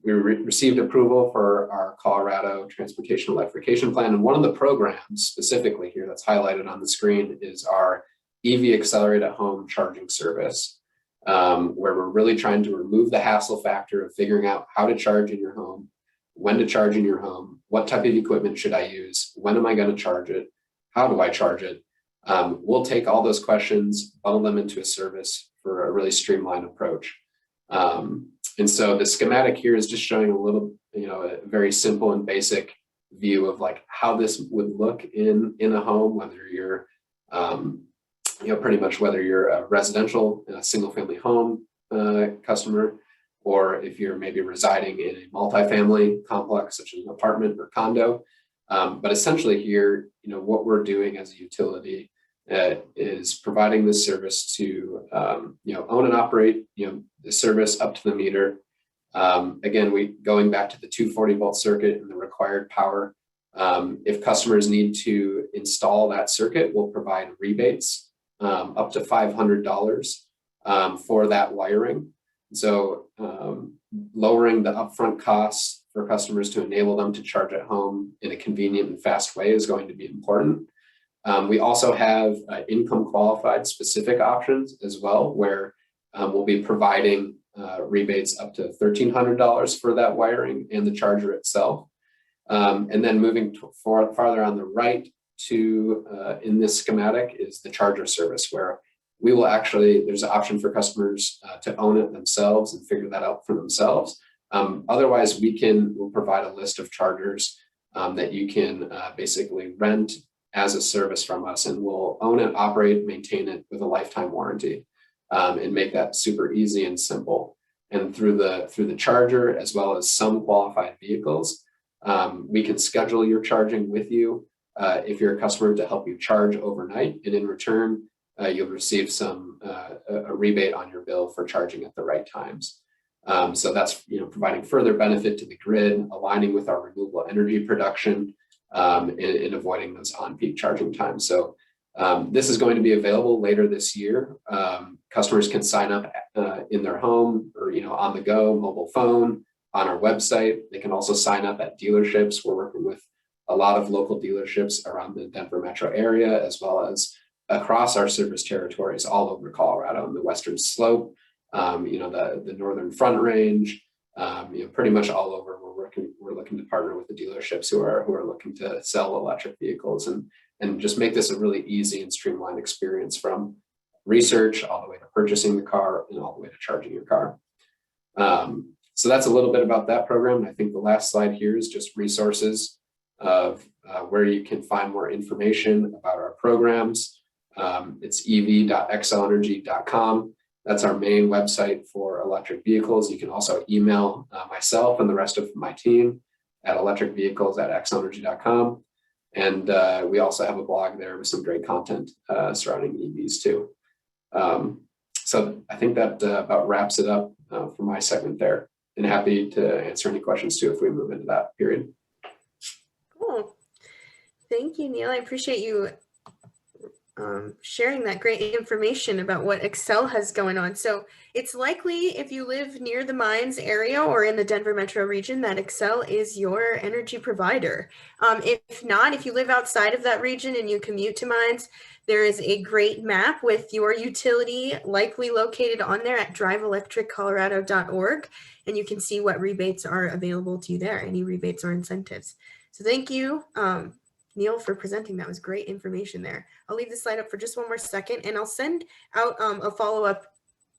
we received approval for our Colorado Transportation Electrification Plan, and one of the programs specifically here that's highlighted on the screen is our EV Accelerate at Home charging service. Where we're really trying to remove the hassle factor of figuring out how to charge in your home, when to charge in your home, what type of equipment should I use, when am I going to charge it, how do I charge it? We'll take all those questions, bundle them into a service for a really streamlined approach. And so the schematic here is just showing a little, a very simple and basic view of like how this would look in a home, whether you're pretty much whether you're a residential single family home customer, or if you're maybe residing in a multifamily complex, such as an apartment or condo. But essentially here, what we're doing as a utility is providing this service to, own and operate, the service up to the meter. Again, going back to the 240 volt circuit and the required power. If customers need to install that circuit, we'll provide rebates up to $500 for that wiring. So lowering the upfront costs for customers to enable them to charge at home in a convenient and fast way is going to be important. We also have income qualified specific options as well, where we'll be providing rebates up to $1,300 for that wiring and the charger itself. And then moving farther on the right to in this schematic is the charger service, where we will there's an option for customers to own it themselves and figure that out for themselves. Otherwise, we'll provide a list of chargers that you can basically rent as a service from us, and we'll own it, operate, maintain it with a lifetime warranty, and make that super easy and simple. And through the charger, as well as some qualified vehicles, we can schedule your charging with you if you're a customer to help you charge overnight, and in return, you'll receive a rebate on your bill for charging at the right times. So that's providing further benefit to the grid, aligning with our renewable energy production, and avoiding those on-peak charging times. So this is going to be available later this year. Customers can sign up in their home or on the go, mobile phone, on our website. They can also sign up at dealerships. We're working with a lot of local dealerships around the Denver metro area, as well as across our service territories all over Colorado, on the Western Slope, the Northern Front Range, pretty much all over. We're looking to partner with the dealerships who are looking to sell electric vehicles and just make this a really easy and streamlined experience, from research all the way to purchasing the car and all the way to charging your car. So that's a little bit about that program. I think the last slide here is just resources of where you can find more information about our programs. It's ev.xcelenergy.com. That's our main website for electric vehicles. You can also email myself and the rest of my team at electricvehicles@xcelenergy.com. And we also have a blog there with some great content surrounding EVs too. So I think that about wraps it up for my segment there, and happy to answer any questions too if we move into that period. Cool. Thank you, Neil. I appreciate you sharing that great information about what Xcel has going on. So it's likely, if you live near the mines area or in the Denver metro region, that Xcel is your energy provider. If not, if you live outside of that region and you commute to mines, there is a great map with your utility likely located on there at driveelectriccolorado.org, and you can see what rebates are available to you there, any rebates or incentives. So thank you, Neil, for presenting. That was great information there. I'll leave the slide up for just one more second, and I'll send out a follow-up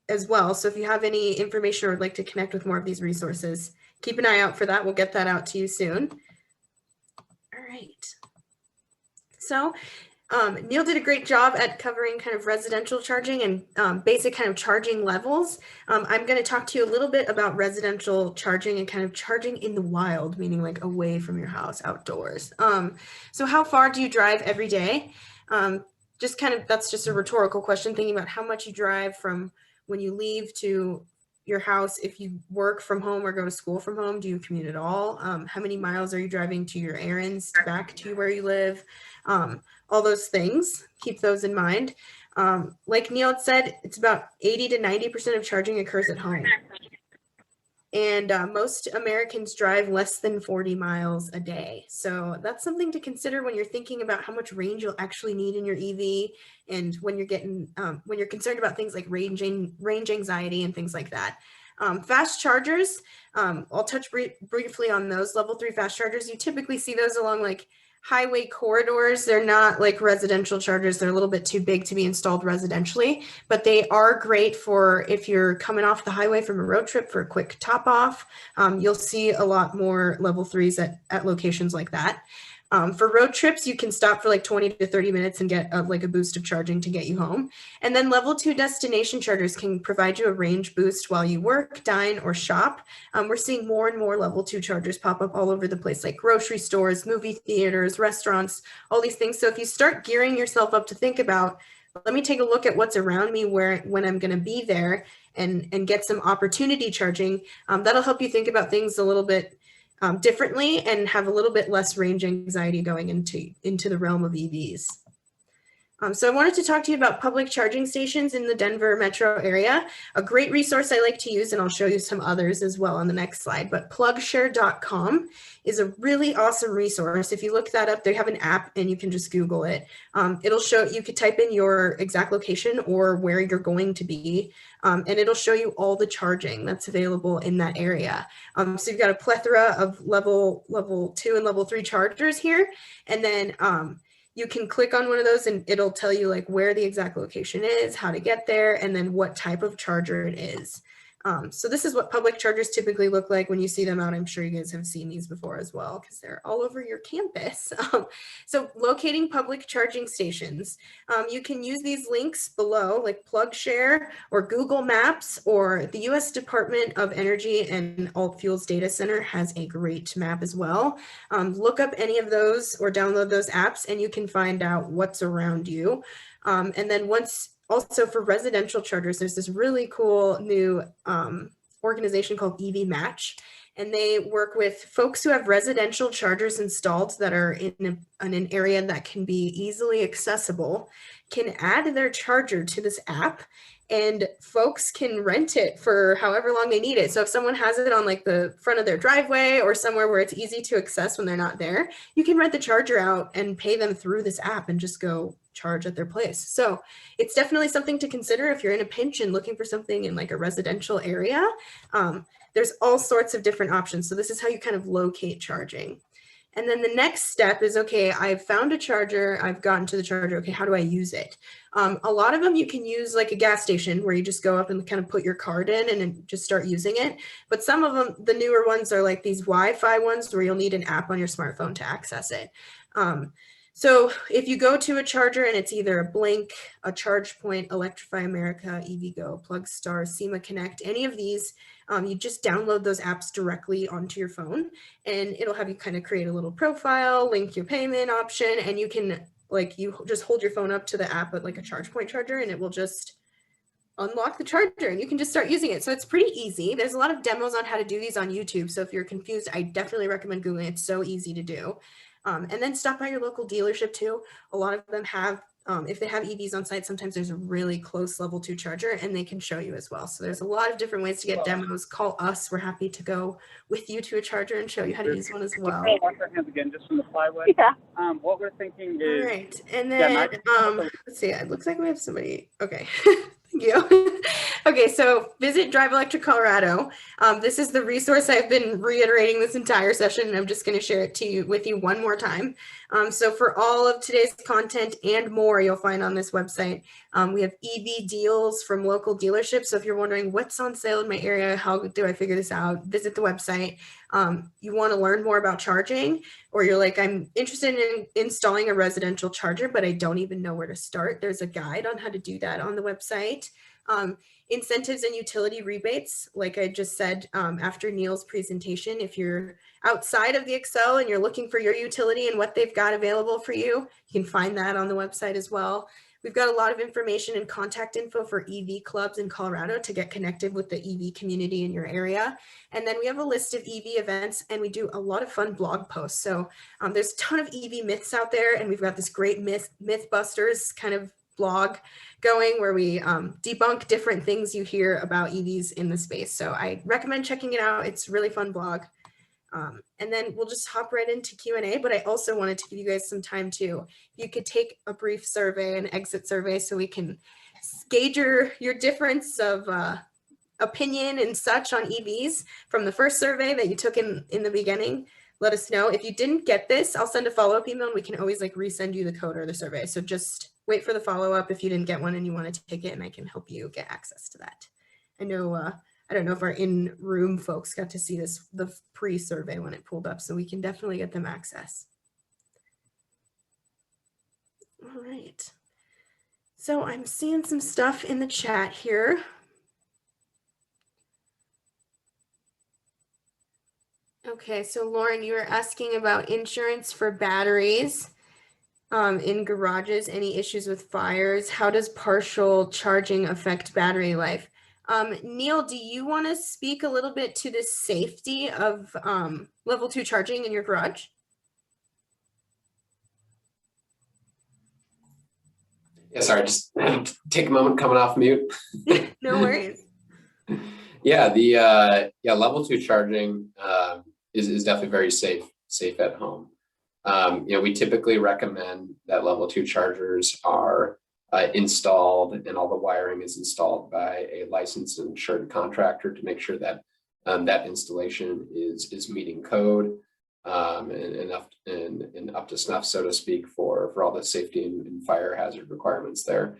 as well. So if you have any information or would like to connect with more of these resources, keep an eye out for that. We'll get that out to you soon. All right. So Neil did a great job at covering kind of residential charging and basic kind of charging levels. I'm going to talk to you a little bit about residential charging and kind of charging in the wild, meaning like away from your house, outdoors. So how far do you drive every day? Just kind of, that's just a rhetorical question, thinking about how much you drive from when you leave to your house. If you work from home or go to school from home, do you commute at all? How many miles are you driving to your errands back to where you live? All those things, keep those in mind. Like Neil had said, it's about 80 to 90% of charging occurs at home. And most Americans drive less than 40 miles a day. So that's something to consider when you're thinking about how much range you'll actually need in your EV, and when you're when you're concerned about things like range anxiety and things like that. Fast chargers, I'll touch briefly on those. Level 3 fast chargers, you typically see those along like highway corridors. They're not like residential chargers. They're a little bit too big to be installed residentially, but they are great for if you're coming off the highway from a road trip for a quick top off. You'll see a lot more level 3s at locations like that. For road trips, you can stop for like 20 to 30 minutes and get like a boost of charging to get you home. And then level 2 destination chargers can provide you a range boost while you work, dine, or shop. We're seeing more and more level 2 chargers pop up all over the place, like grocery stores, movie theaters, restaurants, all these things. So if you start gearing yourself up to think about, let me take a look at what's around me when I'm going to be there and get some opportunity charging, that'll help you think about things a little bit differently and have a little bit less range anxiety going into the realm of EVs. So I wanted to talk to you about public charging stations in the Denver metro area. A great resource I like to use, and I'll show you some others as well on the next slide, but plugshare.com is a really awesome resource. If you look that up, they have an app and you can just Google it. It'll show, you could type in your exact location or where you're going to be, and it'll show you all the charging that's available in that area. So you've got a plethora of level 2 and level 3 chargers here, and then you can click on one of those and it'll tell you like where the exact location is, how to get there, and then what type of charger it is. So this is what public chargers typically look like when you see them out. I'm sure you guys have seen these before as well because they're all over your campus. So locating public charging stations. You can use these links below like PlugShare or Google Maps, or the US Department of Energy and Alt Fuels Data Center has a great map as well. Look up any of those or download those apps and you can find out what's around you. And then also for residential chargers, there's this really cool new organization called EV Match, and they work with folks who have residential chargers installed that are in an area that can be easily accessible, can add their charger to this app, and folks can rent it for however long they need it. So if someone has it on like the front of their driveway or somewhere where it's easy to access when they're not there, you can rent the charger out and pay them through this app and just go charge at their place. So it's definitely something to consider if you're in a pinch and looking for something in like a residential area. There's all sorts of different options. So this is how you kind of locate charging. And then the next step is, okay, I've found a charger, I've gotten to the charger, okay, how do I use it? A lot of them you can use like a gas station where you just go up and kind of put your card in and then just start using it. But some of them, the newer ones are like these Wi-Fi ones where you'll need an app on your smartphone to access it. So if you go to a charger and it's either a Blink, a ChargePoint, Electrify America, EVgo, Plugstar, SEMA Connect, any of these, you just download those apps directly onto your phone and it'll have you kind of create a little profile, link your payment option, and you can like, you just hold your phone up to the app at like a ChargePoint charger and it will just unlock the charger and you can just start using it. So it's pretty easy. There's a lot of demos on how to do these on YouTube. So if you're confused, I definitely recommend Googling it. It's so easy to do. And then stop by your local dealership too. A lot of them have, if they have EVs on site, sometimes there's a really close level 2 charger and they can show you as well. So there's a lot of different ways to get demos. Call us. We're happy to go with you to a charger and show you how to use one as well. Wash our hands again, just from the plywood. Yeah. What we're thinking is. All right. And then, let's see, it looks like we have somebody. Okay. Thank you. Okay, so visit Drive Electric Colorado. This is the resource I've been reiterating this entire session, and I'm just going to share it with you one more time. So for all of today's content and more, you'll find on this website. We have EV deals from local dealerships. So if you're wondering what's on sale in my area, how do I figure this out, visit the website. You want to learn more about charging, or you're like, I'm interested in installing a residential charger, but I don't even know where to start. There's a guide on how to do that on the website. Incentives and utility rebates, like I just said after Neil's presentation, if you're outside of the Excel and you're looking for your utility and what they've got available for you, you can find that on the website as well. We've got a lot of information and contact info for EV clubs in Colorado to get connected with the EV community in your area. And then we have a list of EV events and we do a lot of fun blog posts. So there's a ton of EV myths out there and we've got this great Mythbusters kind of blog going where we debunk different things you hear about EVs in the space. So I recommend checking it out. It's a really fun blog. And then we'll just hop right into Q&A, but I also wanted to give you guys some time too. You could take a brief survey, an exit survey, so we can gauge your difference of opinion and such on EVs from the first survey that you took in the beginning. let us know. If you didn't get this, I'll send a follow-up email and we can always like resend you the code or the survey. So just wait for the follow-up if you didn't get one and you want to take it, and I can help you get access to that. I know, I don't know if our in-room folks got to see this, the pre-survey when it pulled up, so we can definitely get them access. All right. So I'm seeing some stuff in the chat here. Okay, so Lauren, you were asking about insurance for batteries in garages, any issues with fires? How does partial charging affect battery life? Neil, do you want to speak a little bit to the safety of level 2 charging in your garage? Yeah, sorry, just take a moment coming off mute. No worries. Yeah, the level 2 charging is definitely very safe at home. We typically recommend that level 2 chargers are installed and all the wiring is installed by a licensed and insured contractor to make sure that that installation is meeting code and up to snuff, so to speak, for all the safety and fire hazard requirements there.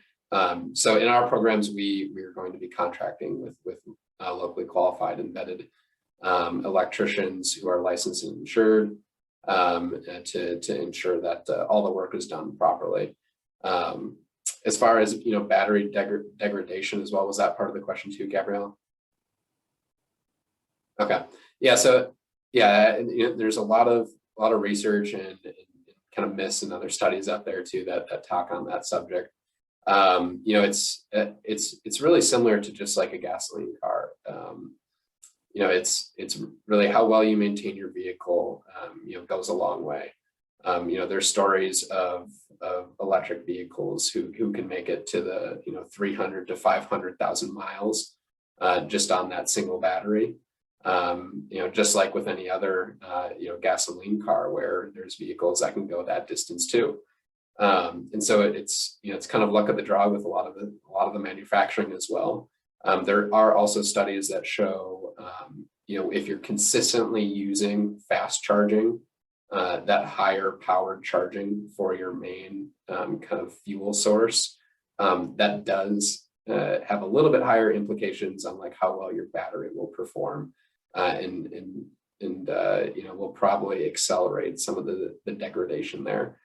So in our programs, we are going to be contracting with locally qualified embedded electricians who are licensed and insured to ensure that all the work is done properly. As far as battery degradation as well, was that part of the question too, Gabrielle? Okay, yeah. So yeah, there's a lot of research and kind of myths and other studies out there too that talk on that subject. It's really similar to just like a gasoline car. It's really how well you maintain your vehicle, goes a long way. There's stories of electric vehicles who can make it to the 300 to 500,000 miles just on that single battery. Just like with any other gasoline car, where there's vehicles that can go that distance too. And so it's kind of luck of the draw with a lot of the manufacturing as well. There are also studies that show if you're consistently using fast charging, that higher powered charging for your main kind of fuel source, that does have a little bit higher implications on like how well your battery will perform, and will probably accelerate some of the degradation there.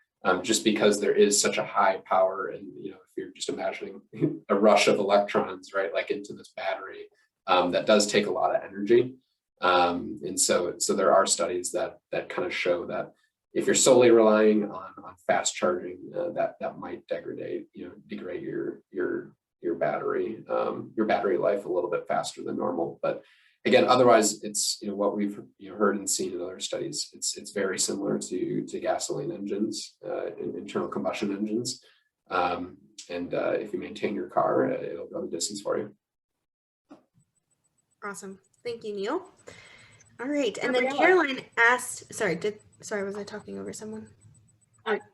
Just because there is such a high power, and if you're just imagining a rush of electrons, right, like into this battery, that does take a lot of energy. And so there are studies that kind of show that if you're solely relying on fast charging, that might degrade your battery life a little bit faster than normal. But again, otherwise, it's what we've heard and seen in other studies. It's very similar to gasoline engines, internal combustion engines, and if you maintain your car, it'll go the distance for you. Awesome, thank you, Neil. All right, and then Caroline asked. Sorry, was I talking over someone?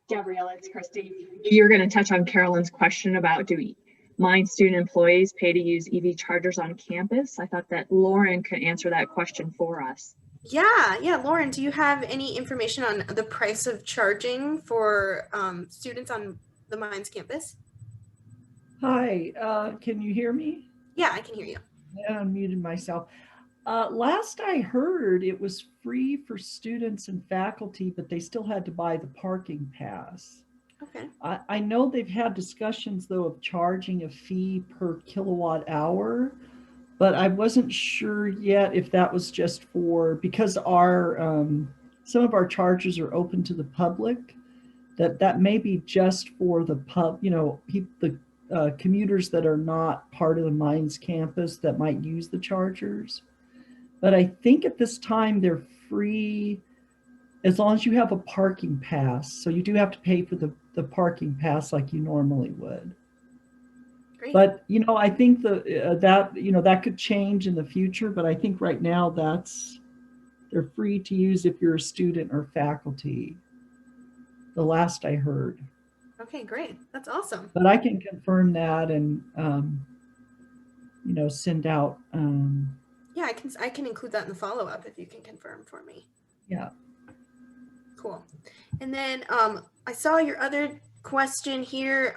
Gabriella, it's Christy. You're going to touch on Carolyn's question about do Mind student employees pay to use EV chargers on campus? I thought that Lauren could answer that question for us. Yeah, Lauren, do you have any information on the price of charging for students on the Minds campus? Hi, can you hear me? Yeah, I can hear you. I unmuted myself. Last I heard, it was free for students and faculty, but they still had to buy the parking pass. Okay. I know they've had discussions though of charging a fee per kilowatt hour, but I wasn't sure yet if that was just because our some of our chargers are open to the public, that may be just for the commuters that are not part of the Minds campus that might use the chargers. But I think at this time they're free as long as you have a parking pass. So you do have to pay for the parking pass like you normally would. Great. But I think that could change in the future. But I think right now they're free to use if you're a student or faculty. The last I heard. Okay, great. That's awesome. But I can confirm that and send out. Yeah, I can include that in the follow-up if you can confirm for me. Yeah. Cool. And then I saw your other question here.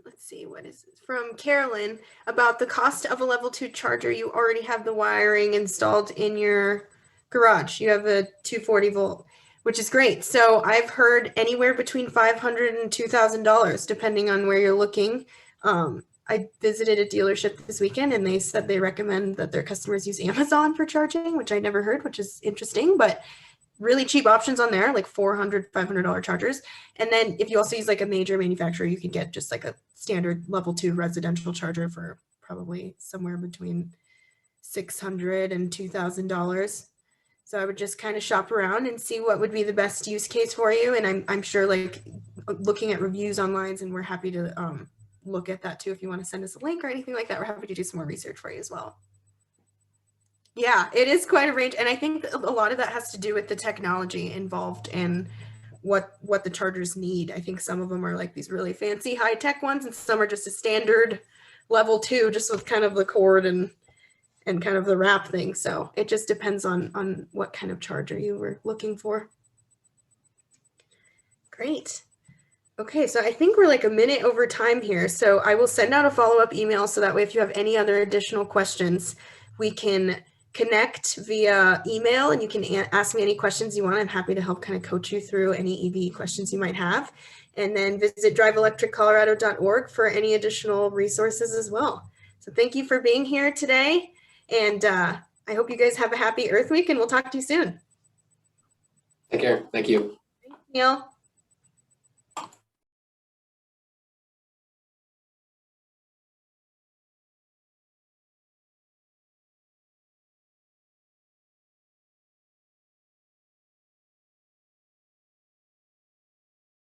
Let's see, what is it? From Carolyn about the cost of a level 2 charger. You already have the wiring installed in your garage. You have a 240 volt, which is great. So I've heard anywhere between $500 and $2,000, depending on where you're looking. I visited a dealership this weekend and they said they recommend that their customers use Amazon for charging, which I never heard, which is interesting, but really cheap options on there, like $400, $500 chargers. And then if you also use like a major manufacturer, you can get just like a standard level 2 residential charger for probably somewhere between $600 and $2,000. So I would just kind of shop around and see what would be the best use case for you. And I'm sure like looking at reviews online, and we're happy to look at that too. If you want to send us a link or anything like that, we're happy to do some more research for you as well. Yeah, it is quite a range. And I think a lot of that has to do with the technology involved and what the chargers need. I think some of them are like these really fancy high tech ones, and some are just a standard level 2, just with kind of the cord and kind of the wrap thing. So it just depends on what kind of charger you were looking for. Great. Okay, so I think we're like a minute over time here. So I will send out a follow-up email so that way if you have any other additional questions, we can connect via email and you can ask me any questions you want. I'm happy to help kind of coach you through any EV questions you might have. And then visit driveelectriccolorado.org for any additional resources as well. So thank you for being here today. And I hope you guys have a happy Earth Week, and we'll talk to you soon. Take care. Thank you. Thanks, Neil.